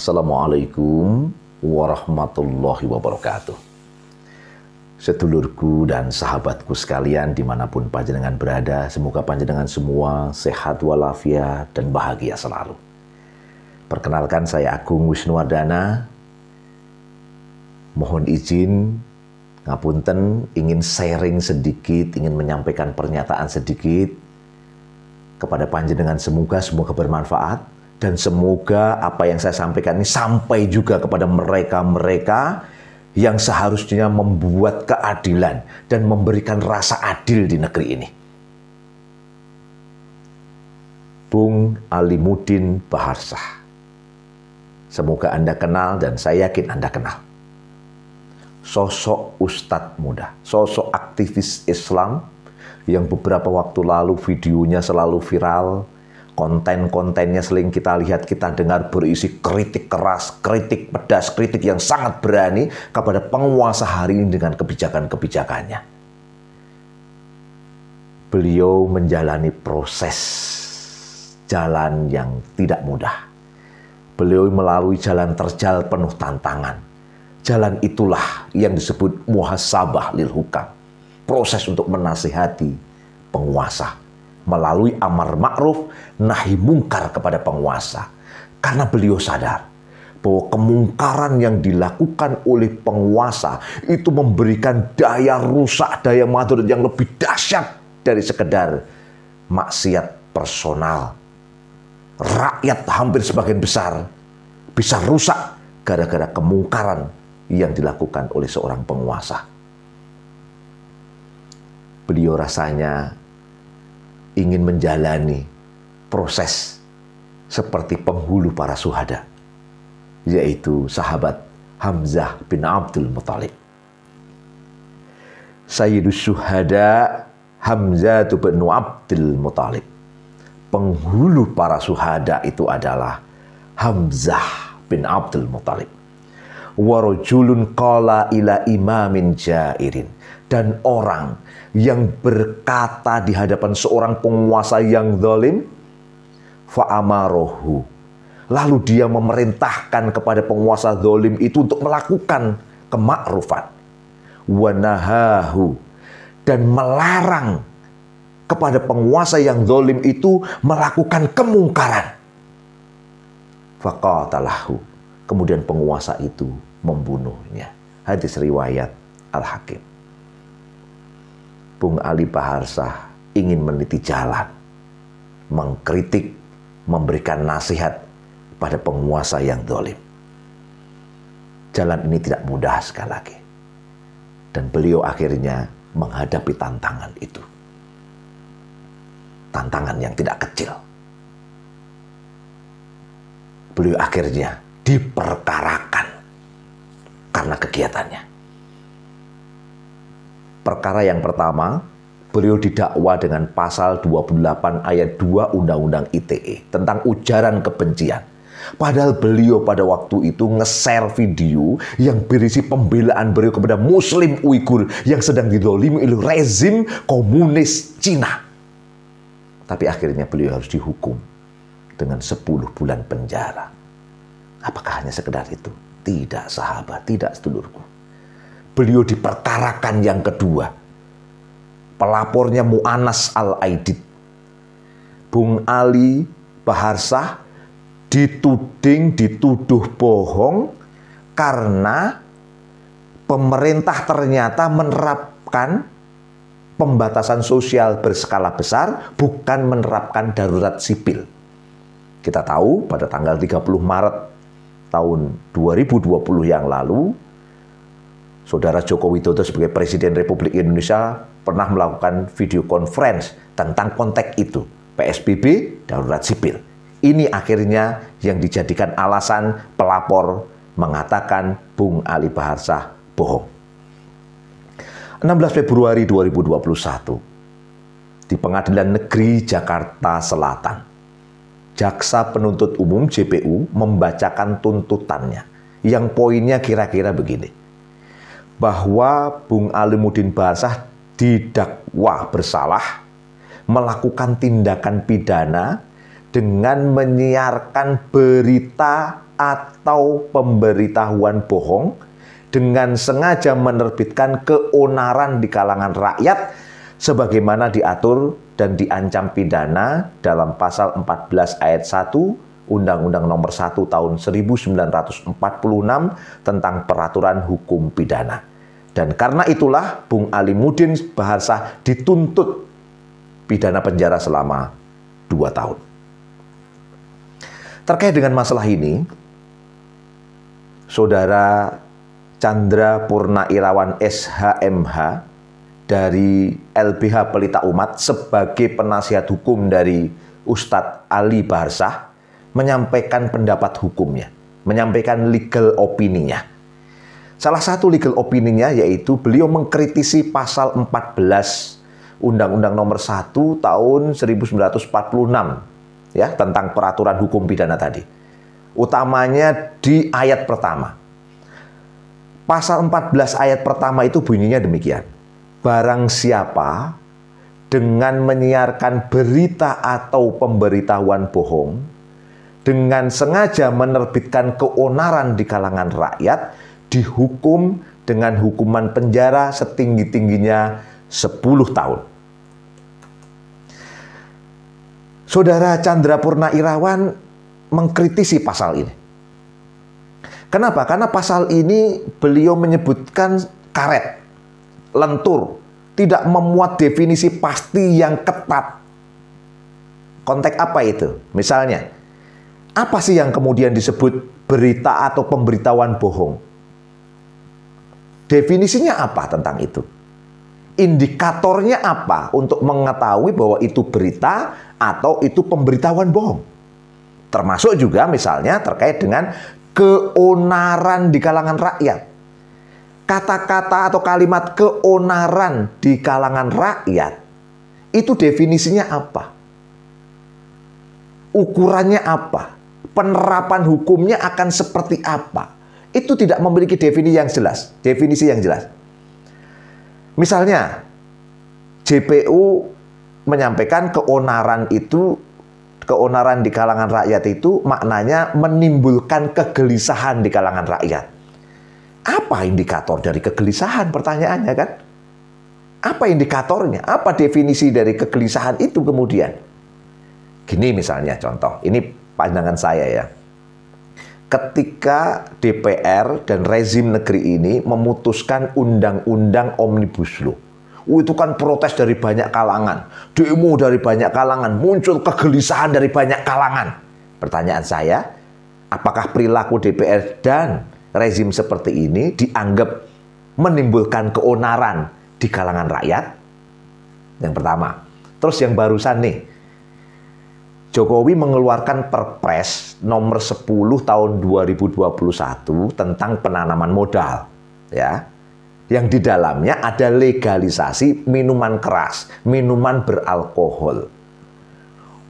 Assalamualaikum warahmatullahi wabarakatuh. Sedulurku dan sahabatku sekalian dimanapun panjenengan berada, semoga panjenengan semua sehat walafiat dan bahagia selalu. Perkenalkan, saya Agung Wisnuwardana. Mohon izin, ngapunten, ingin sharing sedikit, ingin menyampaikan pernyataan sedikit kepada panjenengan, semoga bermanfaat. Dan semoga apa yang saya sampaikan ini sampai juga kepada mereka-mereka yang seharusnya membuat keadilan dan memberikan rasa adil di negeri ini. Bung Alimuddin Baharsah. Semoga Anda kenal dan saya yakin Anda kenal. Sosok ustadz muda, sosok aktivis Islam yang beberapa waktu lalu videonya selalu viral. Konten-kontennya sering kita lihat, kita dengar berisi kritik keras, kritik pedas, kritik yang sangat berani kepada penguasa hari ini dengan kebijakan-kebijakannya. Beliau menjalani proses jalan yang tidak mudah. Beliau melalui jalan terjal penuh tantangan. Jalan itulah yang disebut muhasabah lil hukam. Proses untuk menasihati penguasa melalui amar ma'ruf nahi mungkar kepada penguasa. Karena beliau sadar bahwa kemungkaran yang dilakukan oleh penguasa itu memberikan daya rusak, daya madharat yang lebih dahsyat dari sekedar maksiat personal. Rakyat hampir sebagian besar bisa rusak gara-gara kemungkaran yang dilakukan oleh seorang penguasa. Beliau rasanya ingin menjalani proses seperti penghulu para syuhada, yaitu sahabat Hamzah bin Abdul Muthalib. Sayyidus syuhada Hamzah bin Abdul Muthalib. Penghulu para syuhada itu adalah Hamzah bin Abdul Muthalib. Wa rajulun qala ila imamin jairin. Dan orang yang berkata di hadapan seorang penguasa yang zalim, fa'amarohu. Lalu dia memerintahkan kepada penguasa zalim itu untuk melakukan kemakrufan. Wa nahahu. Dan melarang kepada penguasa yang zalim itu melakukan kemungkaran. Faqatalahu. Kemudian penguasa itu membunuhnya. Hadis riwayat Al-Hakim. Bung Ali Baharsah ingin meniti jalan, mengkritik, memberikan nasihat pada penguasa yang zalim. Jalan ini tidak mudah sekali lagi. Dan beliau akhirnya menghadapi tantangan itu. Tantangan yang tidak kecil. Beliau akhirnya diperkarakan karena kegiatannya. Perkara yang pertama, beliau didakwa dengan pasal 28 ayat 2 Undang-Undang ITE tentang ujaran kebencian. Padahal beliau pada waktu itu nge-share video yang berisi pembelaan beliau kepada Muslim Uighur yang sedang dizalimi oleh rezim komunis Cina. Tapi akhirnya beliau harus dihukum dengan 10 bulan penjara. Apakah hanya sekedar itu? Tidak, sahabat, tidak, sedulurku. Beliau diperkarakan yang kedua. Pelapornya Mu'anas Al-Aidid. Bung Ali Baharsah dituduh bohong karena pemerintah ternyata menerapkan pembatasan sosial berskala besar, bukan menerapkan darurat sipil. Kita tahu pada tanggal 30 Maret tahun 2020 yang lalu, Saudara Joko Widodo sebagai Presiden Republik Indonesia pernah melakukan video conference tentang konteks itu, PSBB, darurat sipil. Ini akhirnya yang dijadikan alasan pelapor mengatakan Bung Ali Baharsah bohong. 16 Februari 2021, di Pengadilan Negeri Jakarta Selatan, Jaksa Penuntut Umum JPU membacakan tuntutannya, yang poinnya kira-kira begini. Bahwa Bung Alimuddin Baharsah didakwa bersalah melakukan tindakan pidana dengan menyiarkan berita atau pemberitahuan bohong dengan sengaja menerbitkan keonaran di kalangan rakyat sebagaimana diatur dan diancam pidana dalam pasal 14 ayat 1 Undang-Undang Nomor 1 Tahun 1946 tentang Peraturan Hukum Pidana. Dan karena itulah Bung Alimuddin Baharsah dituntut pidana penjara selama 2 tahun. Terkait dengan masalah ini, Saudara Chandra Purna Irawan SHMH dari LBH Pelita Umat sebagai penasihat hukum dari Ustadz Ali Baharsah menyampaikan pendapat hukumnya, menyampaikan legal opininya. Salah satu legal opininya yaitu beliau mengkritisi pasal 14 Undang-Undang Nomor 1 Tahun 1946 ya, tentang peraturan hukum pidana tadi. Utamanya di ayat pertama. Pasal 14 ayat pertama itu bunyinya demikian. Barang siapa dengan menyiarkan berita atau pemberitahuan bohong dengan sengaja menerbitkan keonaran di kalangan rakyat dihukum dengan hukuman penjara setinggi-tingginya 10 tahun. Saudara Chandra Purna Irawan mengkritisi pasal ini. Kenapa? Karena pasal ini beliau menyebutkan karet, lentur, tidak memuat definisi pasti yang ketat. Konteks apa itu? Misalnya, apa sih yang kemudian disebut berita atau pemberitahuan bohong? Definisinya apa tentang itu? Indikatornya apa untuk mengetahui bahwa itu berita atau itu pemberitahuan bohong? Termasuk juga misalnya terkait dengan keonaran di kalangan rakyat. Kata-kata atau kalimat keonaran di kalangan rakyat, itu definisinya apa? Ukurannya apa? Penerapan hukumnya akan seperti apa? Itu tidak memiliki definisi yang jelas. Misalnya, JPU menyampaikan keonaran di kalangan rakyat itu maknanya menimbulkan kegelisahan di kalangan rakyat. Apa indikator dari kegelisahan? Pertanyaannya kan? Apa indikatornya? Apa definisi dari kegelisahan itu kemudian? Gini misalnya contoh, ini pandangan saya ya. Ketika DPR dan rezim negeri ini memutuskan undang-undang Omnibus Law, itu kan protes dari banyak kalangan, demo dari banyak kalangan, muncul kegelisahan dari banyak kalangan. Pertanyaan saya, apakah perilaku DPR dan rezim seperti ini dianggap menimbulkan keonaran di kalangan rakyat? Yang pertama. Terus yang barusan nih, Jokowi mengeluarkan Perpres nomor 10 tahun 2021 tentang penanaman modal, ya. Yang di dalamnya ada legalisasi minuman keras, minuman beralkohol.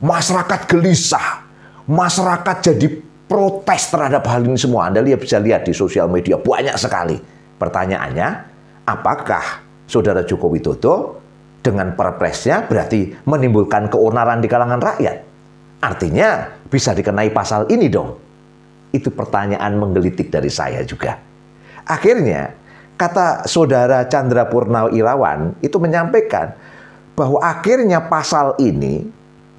Masyarakat gelisah, masyarakat jadi protes terhadap hal ini semua. Anda bisa lihat di sosial media banyak sekali. Pertanyaannya, apakah Saudara Joko Widodo dengan Perpresnya berarti menimbulkan keonaran di kalangan rakyat? Artinya bisa dikenai pasal ini dong. Itu pertanyaan menggelitik dari saya juga. Akhirnya, kata Saudara Chandra Purna Irawan itu menyampaikan bahwa akhirnya pasal ini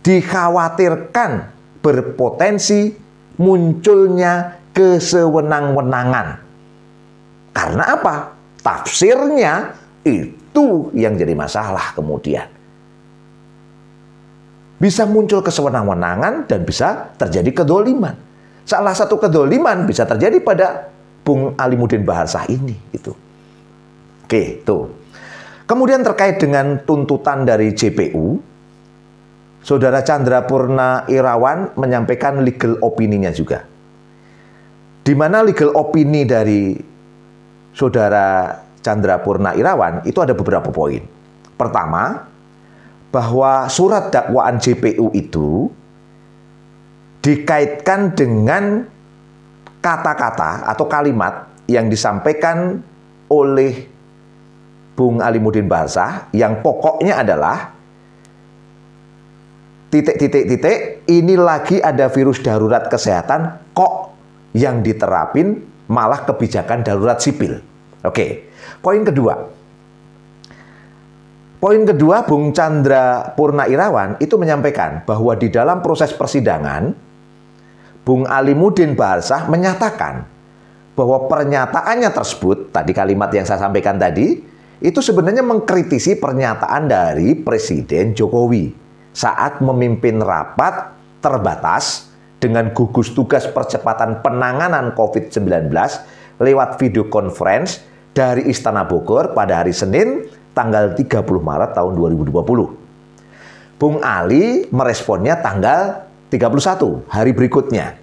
dikhawatirkan berpotensi munculnya kesewenang-wenangan. Karena apa? Tafsirnya itu yang jadi masalah kemudian. Bisa muncul kesewenang-wenangan dan bisa terjadi kedoliman. Salah satu kedoliman bisa terjadi pada Bung Alimuddin Baharsah ini. Gitu. Oke, tuh. Kemudian terkait dengan tuntutan dari JPU, Saudara Chandra Purna Irawan menyampaikan legal opininya juga. Di mana legal opini dari Saudara Chandra Purna Irawan itu ada beberapa poin. Pertama, bahwa surat dakwaan JPU itu dikaitkan dengan kata-kata atau kalimat yang disampaikan oleh Bung Alimuddin Baharsah yang pokoknya adalah titik, ini lagi ada virus darurat kesehatan, kok yang diterapin malah kebijakan darurat sipil. Oke, poin kedua. Poin kedua, Bung Chandra Purnawirawan itu menyampaikan bahwa di dalam proses persidangan, Bung Alimuddin Baharsah menyatakan bahwa pernyataannya tersebut, tadi kalimat yang saya sampaikan tadi, itu sebenarnya mengkritisi pernyataan dari Presiden Jokowi saat memimpin rapat terbatas dengan gugus tugas percepatan penanganan COVID-19 lewat video conference dari Istana Bogor pada hari Senin tanggal 30 Maret tahun 2020. Bung Ali meresponnya tanggal 31, hari berikutnya.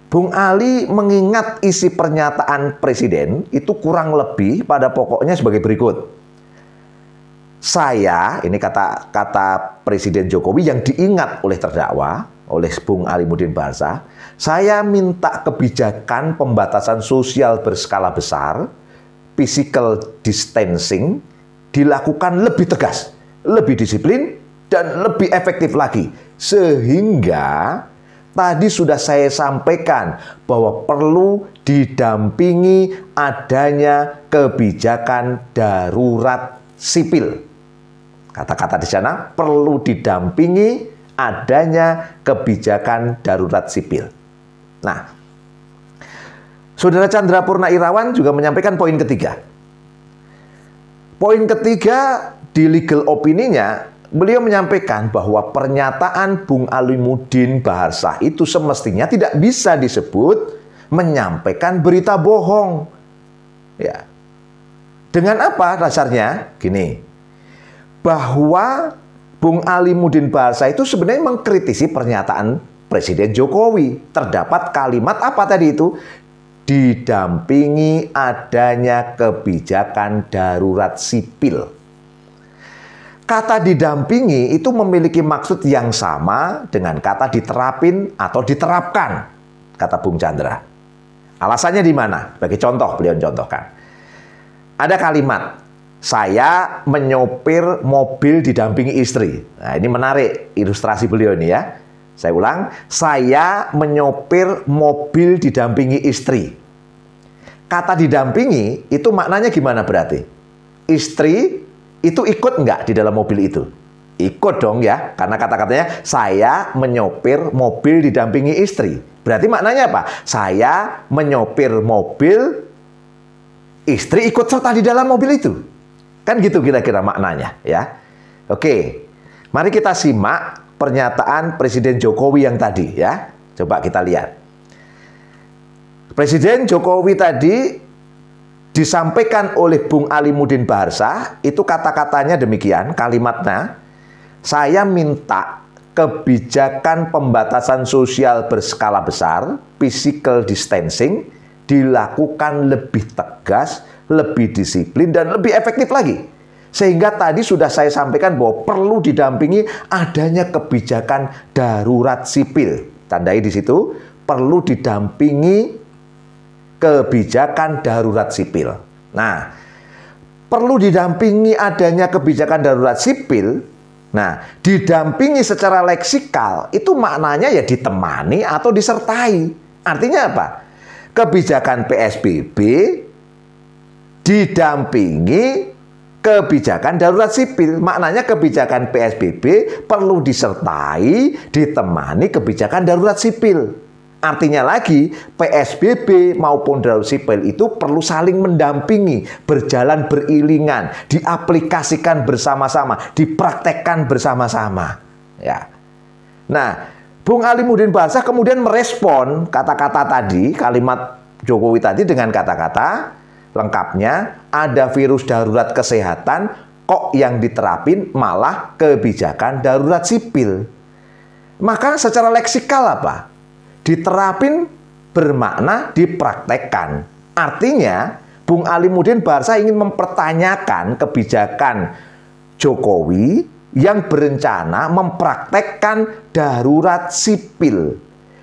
Bung Ali mengingat isi pernyataan Presiden itu kurang lebih pada pokoknya sebagai berikut. Saya, ini kata Presiden Jokowi yang diingat oleh terdakwa, oleh Bung Alimuddin Baharsah, saya minta kebijakan pembatasan sosial berskala besar, physical distancing, dilakukan lebih tegas, lebih disiplin, dan lebih efektif lagi. Sehingga tadi sudah saya sampaikan bahwa perlu didampingi adanya kebijakan darurat sipil. Kata-kata di sana, perlu didampingi adanya kebijakan darurat sipil. Nah, Saudara Chandra Purnawirawan juga menyampaikan poin ketiga. Poin ketiga di legal opininya, beliau menyampaikan bahwa pernyataan Bung Alimuddin Baharsah itu semestinya tidak bisa disebut menyampaikan berita bohong. Ya. Dengan apa dasarnya? Gini, bahwa Bung Alimuddin Baharsah itu sebenarnya mengkritisi pernyataan Presiden Jokowi. Terdapat kalimat apa tadi itu? Didampingi adanya kebijakan darurat sipil. Kata didampingi itu memiliki maksud yang sama dengan kata diterapin atau diterapkan, kata Bung Chandra. Alasannya di mana? Sebagai contoh, beliau contohkan. Ada kalimat, saya menyopir mobil didampingi istri. Nah, ini menarik ilustrasi beliau ini ya. Saya ulang, saya menyopir mobil didampingi istri. Kata didampingi itu maknanya gimana berarti? Istri itu ikut nggak di dalam mobil itu? Ikut dong ya, karena kata-katanya saya menyopir mobil didampingi istri. Berarti maknanya apa? Saya menyopir mobil, istri ikut serta di dalam mobil itu. Kan gitu kira-kira maknanya ya. Oke, mari kita simak pernyataan Presiden Jokowi yang tadi ya. Coba kita lihat. Presiden Jokowi tadi disampaikan oleh Bung Alimuddin Baharsah, itu kata-katanya demikian, kalimatnya, saya minta kebijakan pembatasan sosial berskala besar, physical distancing, dilakukan lebih tegas, lebih disiplin, dan lebih efektif lagi. Sehingga tadi sudah saya sampaikan bahwa perlu didampingi adanya kebijakan darurat sipil. Tandai di situ, perlu didampingi kebijakan darurat sipil. Nah, perlu didampingi adanya kebijakan darurat sipil. Nah, didampingi secara leksikal itu maknanya ya ditemani atau disertai. Artinya apa? Kebijakan PSBB didampingi kebijakan darurat sipil. Maknanya kebijakan PSBB perlu disertai, ditemani kebijakan darurat sipil. Artinya lagi, PSBB maupun darurat sipil itu perlu saling mendampingi, berjalan beriringan, diaplikasikan bersama-sama, dipraktekkan bersama-sama. Ya. Nah, Bung Alimuddin Baharsah kemudian merespon kata-kata tadi, kalimat Jokowi tadi dengan kata-kata lengkapnya, ada virus darurat kesehatan, kok yang diterapin malah kebijakan darurat sipil. Maka secara leksikal apa? Diterapin bermakna dipraktekkan. Artinya, Bung Alimuddin Baharsah ingin mempertanyakan kebijakan Jokowi yang berencana mempraktekkan darurat sipil.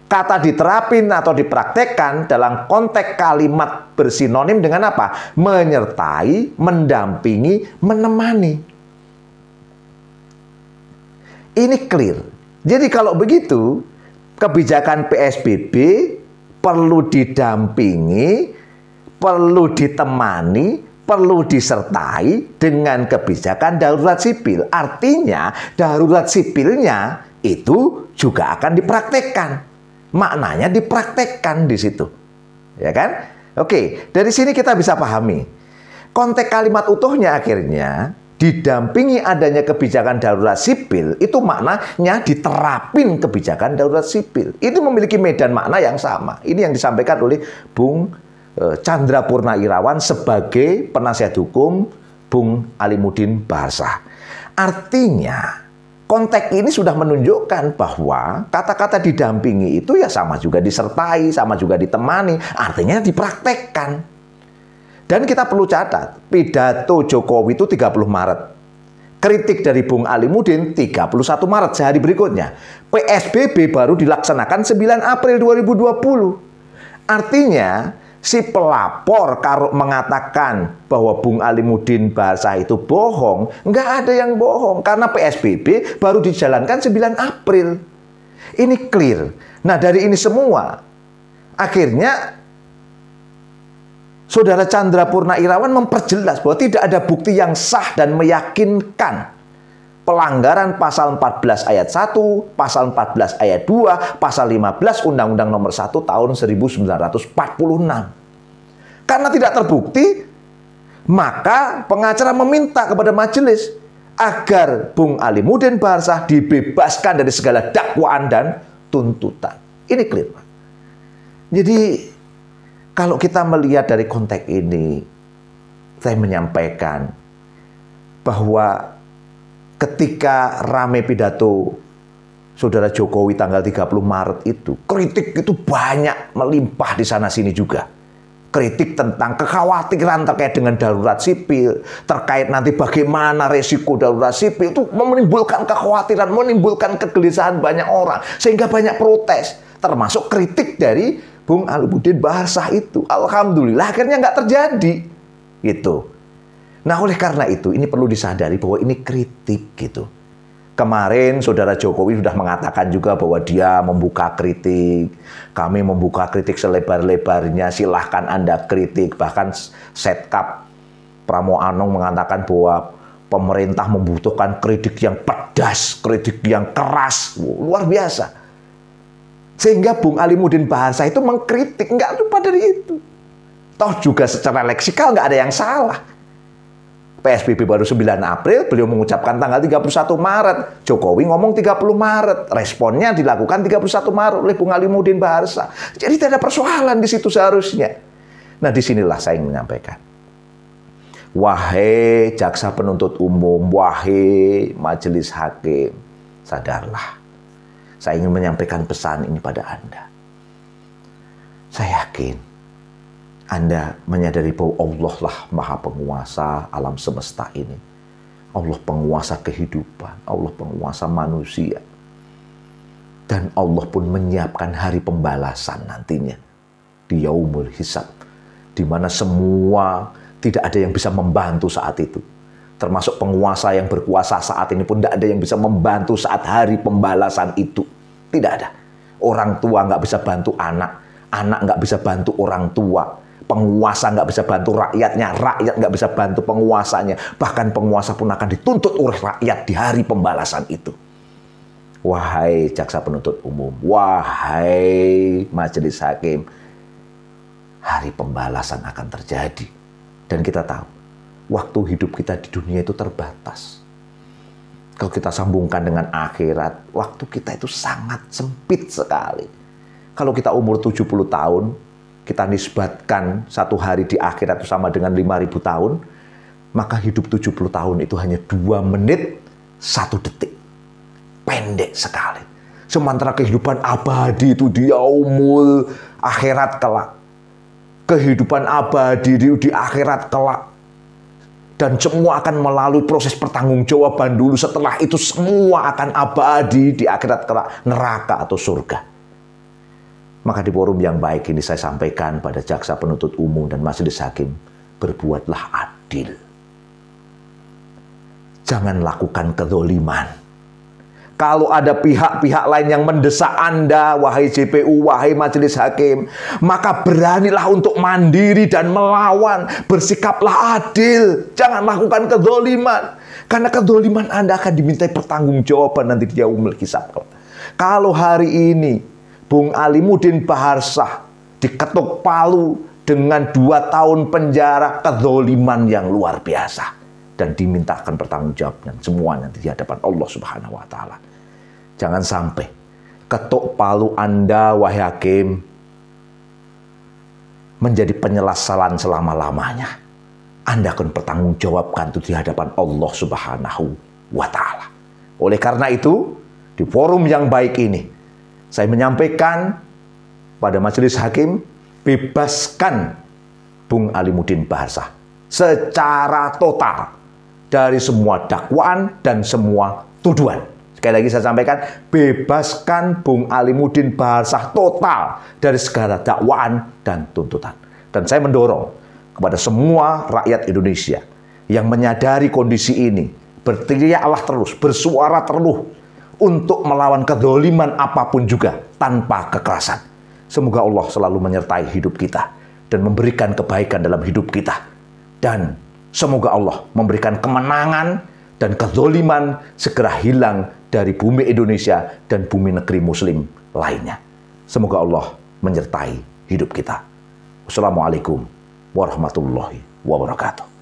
Kata diterapin atau dipraktekkan dalam konteks kalimat bersinonim dengan apa? Menyertai, mendampingi, menemani. Ini clear. Jadi kalau begitu, kebijakan PSBB perlu didampingi, perlu ditemani, perlu disertai dengan kebijakan darurat sipil. Artinya darurat sipilnya itu juga akan dipraktekkan. Maknanya dipraktekkan di situ. Ya kan? Oke, dari sini kita bisa pahami. Konteks kalimat utuhnya akhirnya didampingi adanya kebijakan darurat sipil, itu maknanya diterapin kebijakan darurat sipil. Itu memiliki medan makna yang sama. Ini yang disampaikan oleh Bung Chandra Purnawirawan sebagai penasihat hukum Bung Alimuddin Baharsah. Artinya, konteks ini sudah menunjukkan bahwa kata-kata didampingi itu ya sama juga disertai, sama juga ditemani, artinya dipraktekkan. Dan kita perlu catat, pidato Jokowi itu 30 Maret. Kritik dari Bung Alimuddin 31 Maret, sehari berikutnya. PSBB baru dilaksanakan 9 April 2020. Artinya, si pelapor kalau mengatakan bahwa Bung Alimuddin Baharsah itu bohong, nggak ada yang bohong. Karena PSBB baru dijalankan 9 April. Ini clear. Nah, dari ini semua, akhirnya Saudara Chandra Purnawirawan memperjelas bahwa tidak ada bukti yang sah dan meyakinkan pelanggaran pasal 14 ayat 1, pasal 14 ayat 2, pasal 15 Undang-Undang Nomor 1 tahun 1946. Karena tidak terbukti, maka pengacara meminta kepada majelis agar Bung Alimuddin Baharsah dibebaskan dari segala dakwaan dan tuntutan. Ini clear, Pak. Jadi kalau kita melihat dari konteks ini, saya menyampaikan bahwa ketika rame pidato Saudara Jokowi tanggal 30 Maret itu, kritik itu banyak melimpah di sana-sini juga. Kritik tentang kekhawatiran terkait dengan darurat sipil, terkait nanti bagaimana resiko darurat sipil, itu menimbulkan kekhawatiran, menimbulkan kegelisahan banyak orang, sehingga banyak protes, termasuk kritik dari Bung Alimuddin Baharsah itu. Alhamdulillah akhirnya nggak terjadi gitu. Nah, oleh karena itu ini perlu disadari bahwa ini kritik gitu. Kemarin Saudara Jokowi sudah mengatakan juga bahwa dia membuka kritik. Kami membuka kritik selebar-lebarnya, silahkan Anda kritik. Bahkan Setkap Pramono Anung mengatakan bahwa pemerintah membutuhkan kritik yang pedas, kritik yang keras. Luar biasa. Sehingga Bung Alimuddin Baharsah itu mengkritik, nggak lupa dari itu. Toh juga secara leksikal nggak ada yang salah. PSBB baru 9 April, beliau mengucapkan tanggal 31 Maret. Jokowi ngomong 30 Maret. Responnya dilakukan 31 Maret oleh Bung Alimuddin Baharsah. Jadi tidak ada persoalan di situ seharusnya. Nah, disinilah saya ingin menyampaikan. Wahai jaksa penuntut umum, wahai majelis hakim, sadarlah. Saya ingin menyampaikan pesan ini pada Anda. Saya yakin Anda menyadari bahwa Allah lah Maha Penguasa alam semesta ini. Allah penguasa kehidupan, Allah penguasa manusia. Dan Allah pun menyiapkan hari pembalasan nantinya di Yaumul Hisab, di mana semua tidak ada yang bisa membantu saat itu. Termasuk penguasa yang berkuasa saat ini pun tidak ada yang bisa membantu saat hari pembalasan itu. Tidak ada. Orang tua nggak bisa bantu anak. Anak nggak bisa bantu orang tua. Penguasa nggak bisa bantu rakyatnya. Rakyat nggak bisa bantu penguasanya. Bahkan penguasa pun akan dituntut oleh rakyat di hari pembalasan itu. Wahai jaksa penuntut umum. Wahai majelis hakim. Hari pembalasan akan terjadi. Dan kita tahu. Waktu hidup kita di dunia itu terbatas. Kalau kita sambungkan dengan akhirat, waktu kita itu sangat sempit sekali. Kalau kita umur 70 tahun, kita nisbatkan satu hari di akhirat itu sama dengan 5.000 tahun, maka hidup 70 tahun itu hanya 2 menit 1 detik. Pendek sekali. Sementara kehidupan abadi itu di yaumul akhirat kelak. Kehidupan abadi di akhirat kelak. Dan semua akan melalui proses pertanggungjawaban dulu. Setelah itu semua akan abadi di akhirat kelak, neraka atau surga. Maka di forum yang baik ini saya sampaikan pada jaksa penuntut umum dan majelis hakim, berbuatlah adil. Jangan lakukan kezoliman. Kalau ada pihak-pihak lain yang mendesak Anda, wahai JPU, wahai Majelis Hakim, maka beranilah untuk mandiri dan melawan. Bersikaplah adil. Jangan lakukan kezaliman. Karena kezaliman Anda akan dimintai pertanggungjawaban nanti di yaumul hisab. Kalau hari ini Bung Alimuddin Baharsah diketuk palu dengan 2 tahun penjara, kezaliman yang luar biasa. Dan dimintakan pertanggungjawaban semua nanti di hadapan Allah Subhanahu wa Ta'ala. Jangan sampai ketuk palu Anda, wahai hakim, menjadi penyesalan selama-lamanya. Anda akan bertanggungjawabkan itu di hadapan Allah Subhanahu wa Ta'ala. Oleh karena itu, di forum yang baik ini, saya menyampaikan pada majelis hakim, bebaskan Bung Alimuddin Baharsah secara total dari semua dakwaan dan semua tuduhan. Sekali lagi saya sampaikan, bebaskan Bung Alimuddin Baharsah total dari segala dakwaan dan tuntutan. Dan saya mendorong kepada semua rakyat Indonesia yang menyadari kondisi ini, berteriaklah terus, bersuara terus untuk melawan kezaliman apapun juga tanpa kekerasan. Semoga Allah selalu menyertai hidup kita dan memberikan kebaikan dalam hidup kita. Dan semoga Allah memberikan kemenangan dan kezaliman segera hilang dari bumi Indonesia dan bumi negeri muslim lainnya. Semoga Allah menyertai hidup kita. Wassalamualaikum warahmatullahi wabarakatuh.